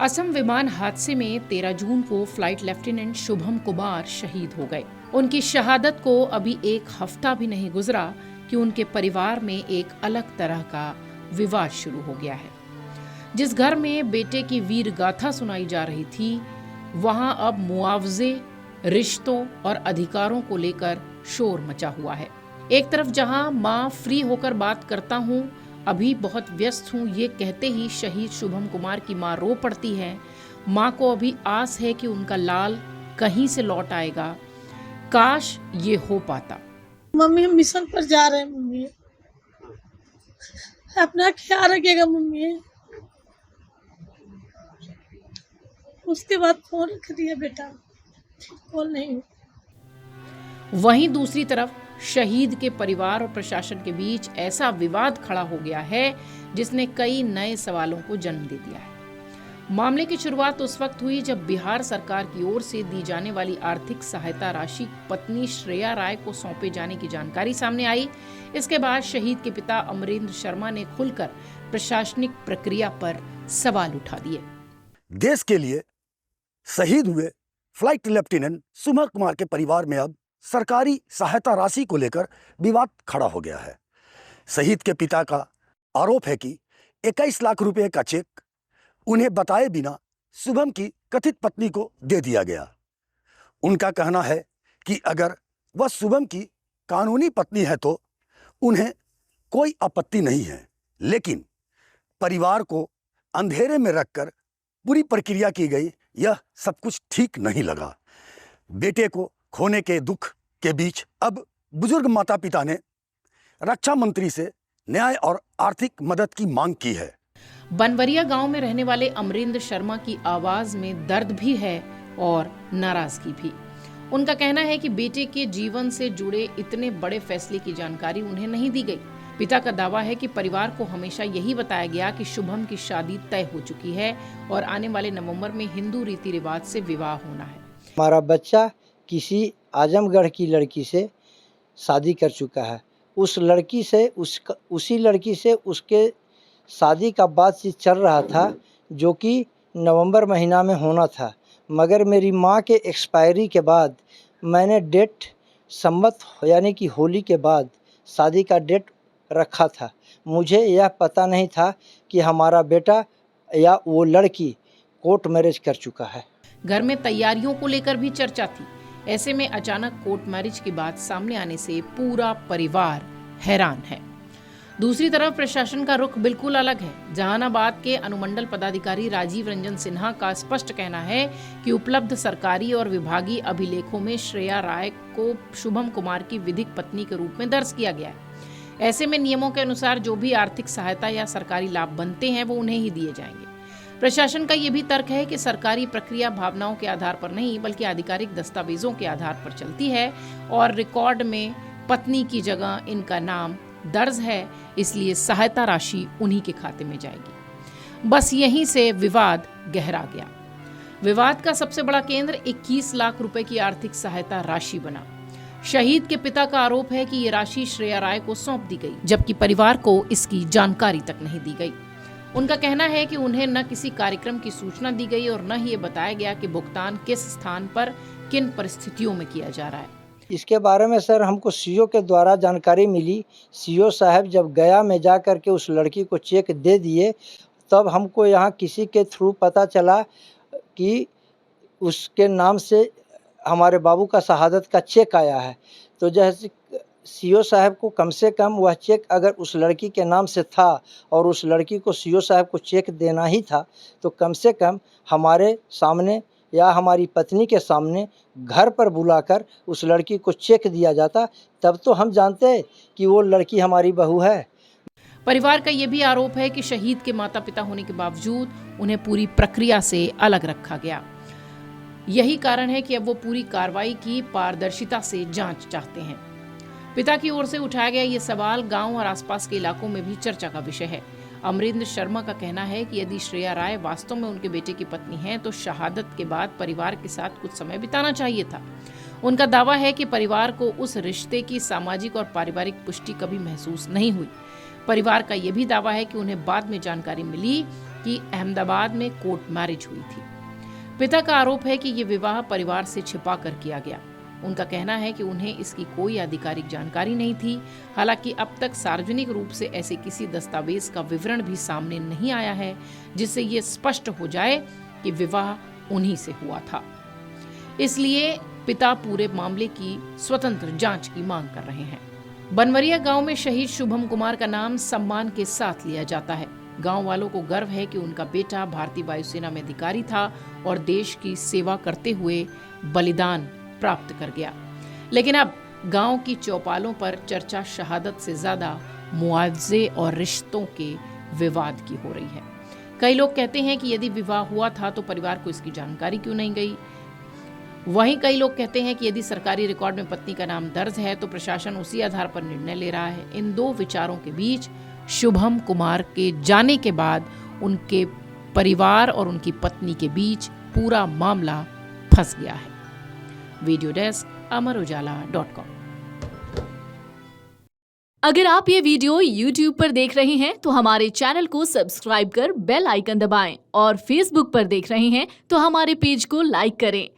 असम विमान हादसे में 13 जून को फ्लाइट लेफ्टिनेंट शुभम कुमार शहीद हो गए। उनकी शहादत को अभी एक हफ्ता भी नहीं गुजरा कि उनके परिवार में एक अलग तरह का विवाद शुरू हो गया है। जिस घर में बेटे की वीर गाथा सुनाई जा रही थी, वहां अब मुआवजे, रिश्तों और अधिकारों को लेकर शोर मचा हुआ है। एक तरफ जहां मां फ्री होकर बात करता हूं, अभी बहुत व्यस्त हूं, ये कहते ही शहीद शुभम कुमार की मां रो पड़ती है। मां को अभी आस है कि उनका लाल कहीं से लौट आएगा। काश ये हो पाता। मम्मी हम मिशन पर जा रहे हैं। मम्मी अपना ख्याल रखिएगा। मम्मी उसके बाद फोन रख दिया बेटा, कॉल नहीं। वहीं दूसरी तरफ शहीद के परिवार और प्रशासन के बीच ऐसा विवाद खड़ा हो गया है जिसने कई नए सवालों को जन्म दे दिया है। मामले की शुरुआत उस वक्त हुई जब बिहार सरकार की ओर से दी जाने वाली आर्थिक सहायता राशि पत्नी श्रेया राय को सौंपे जाने की जानकारी सामने आई। इसके बाद शहीद के पिता अमरेंद्र शर्मा ने खुलकर प्रशासनिक प्रक्रिया पर सवाल उठा दिए। देश के लिए शहीद हुए फ्लाइट लेफ्टिनेंट शुभम कुमार के परिवार में अब सरकारी सहायता राशि को लेकर विवाद खड़ा हो गया है। शहीद के पिता का आरोप है कि 21 लाख रुपए का चेक उन्हें बताए बिना शुभम की कथित पत्नी को दे दिया गया। उनका कहना है कि अगर वह शुभम की कानूनी पत्नी है तो उन्हें कोई आपत्ति नहीं है, लेकिन परिवार को अंधेरे में रखकर पूरी प्रक्रिया की गई, यह सब कुछ ठीक नहीं लगा। बेटे को खोने के दुख के बीच अब बुजुर्ग माता पिता ने रक्षा मंत्री से न्याय और आर्थिक मदद की मांग की है। बनवरिया गांव में रहने वाले अमरेंद्र शर्मा की आवाज में दर्द भी है और नाराजगी भी। उनका कहना है कि बेटे के जीवन से जुड़े इतने बड़े फैसले की जानकारी उन्हें नहीं दी गई। पिता का दावा है कि परिवार को हमेशा यही बताया गया कि शुभम की शादी तय हो चुकी है और आने वाले नवंबर में हिंदू रीति रिवाज से विवाह होना है। हमारा बच्चा किसी आजमगढ़ की लड़की से शादी कर चुका है। उस लड़की से उसी लड़की से उसके शादी का बातचीत चल रहा था, जो कि नवंबर महीना में होना था। मगर मेरी माँ के एक्सपायरी के बाद मैंने डेट संवत यानी कि होली के बाद शादी का डेट रखा था। मुझे यह पता नहीं था कि हमारा बेटा या वो लड़की कोर्ट मैरिज कर चुका है। घर में तैयारियों को लेकर भी चर्चा थी। ऐसे में अचानक कोर्ट मैरिज की बात सामने आने से पूरा परिवार हैरान है। दूसरी तरफ प्रशासन का रुख बिल्कुल अलग है। जहानाबाद के अनुमंडल पदाधिकारी राजीव रंजन सिन्हा का स्पष्ट कहना है कि उपलब्ध सरकारी और विभागीय अभिलेखों में श्रेया राय को शुभम कुमार की विधिक पत्नी के रूप में दर्ज किया गया है। ऐसे में नियमों के अनुसार जो भी आर्थिक सहायता या सरकारी लाभ बनते हैं वो उन्हें ही दिए जाएंगे। प्रशासन का ये भी तर्क है कि सरकारी प्रक्रिया भावनाओं के आधार पर नहीं बल्कि आधिकारिक दस्तावेजों के आधार पर चलती है और रिकॉर्ड में पत्नी की जगह इनका नाम दर्ज है, इसलिए सहायता राशि उन्हीं के खाते में जाएगी। बस यहीं से विवाद गहरा गया। विवाद का सबसे बड़ा केंद्र 21 लाख रुपए की आर्थिक सहायता राशि बना। शहीद के पिता का आरोप है कि ये राशि श्रेया राय को सौंप दी गई, जबकि परिवार को इसकी जानकारी तक नहीं दी गई। उनका कहना है कि उन्हें न किसी कार्यक्रम की सूचना दी गई और न ही ये बताया गया कि भुगतान किस स्थान पर किन परिस्थितियों में किया जा रहा है। इसके बारे में सर हमको सीओ के द्वारा जानकारी मिली। सीओ साहब जब गया में जा कर के उस लड़की को चेक दे दिए, तब हमको यहाँ किसी के थ्रू पता चला कि उसके नाम से हमारे बाबू का शहादत का चेक आया है। तो जैसे सीओ साहब को कम से कम वह चेक अगर उस लड़की के नाम से था और उस लड़की को सीओ साहब को चेक देना ही था, तो कम से कम हमारे सामने या हमारी पत्नी के सामने घर पर बुलाकर उस लड़की को चेक दिया जाता, तब तो हम जानते कि वो लड़की हमारी बहू है। परिवार का यह भी आरोप है कि शहीद के माता पिता होने के बावजूद उन्हें पूरी प्रक्रिया से अलग रखा गया। यही कारण है कि अब वो पूरी कार्रवाई की पारदर्शिता से जांच चाहते हैं। पिता की ओर से उठाया गया ये सवाल गांव और आसपास के इलाकों में भी चर्चा का विषय है। अमरेंद्र शर्मा का कहना है कि यदि श्रेया राय वास्तव में उनके बेटे की पत्नी है तो शहादत के बाद परिवार के साथ कुछ समय बिताना चाहिए था। उनका दावा है कि परिवार को उस रिश्ते की सामाजिक और पारिवारिक पुष्टि कभी महसूस नहीं हुई। परिवार का यह भी दावा है कि उन्हें बाद में जानकारी मिली कि अहमदाबाद में कोर्ट मैरिज हुई थी। पिता का आरोप है कि ये विवाह परिवार से छिपा कर किया गया। उनका कहना है कि उन्हें इसकी कोई आधिकारिक जानकारी नहीं थी। हालांकि अब तक सार्वजनिक रूप से ऐसे किसी दस्तावेज का विवरण भी सामने नहीं आया है जिससे ये स्पष्ट हो जाए कि विवाह उन्हीं से हुआ था। इसलिए पिता पूरे मामले की स्वतंत्र जांच की मांग कर रहे हैं। बनवरिया गांव में शहीद शुभम कुमार का नाम सम्मान के साथ लिया जाता है। गांव वालों को गर्व है कि उनका बेटा भारतीय वायुसेना में अधिकारी था और देश की सेवा करते हुए बलिदान प्राप्त कर गया। लेकिन अब गांव की चौपालों पर चर्चा शहादत से ज्यादा मुआवजे और रिश्तों के विवाद की हो रही है। कई लोग कहते हैं कि यदि विवाह हुआ था तो परिवार को इसकी जानकारी क्यों नहीं गई। वहीं कई लोग कहते हैं कि यदि सरकारी रिकॉर्ड में पत्नी का नाम दर्ज है तो प्रशासन उसी आधार पर निर्णय ले रहा है। इन दो विचारों के बीच शुभम कुमार के जाने के बाद उनके परिवार और उनकी पत्नी के बीच पूरा मामला फंस गया है। Video desk amarujala.com। अगर आप ये वीडियो YouTube पर देख रहे हैं तो हमारे चैनल को सब्सक्राइब कर बेल आइकन दबाएं और Facebook पर देख रहे हैं तो हमारे पेज को लाइक करें।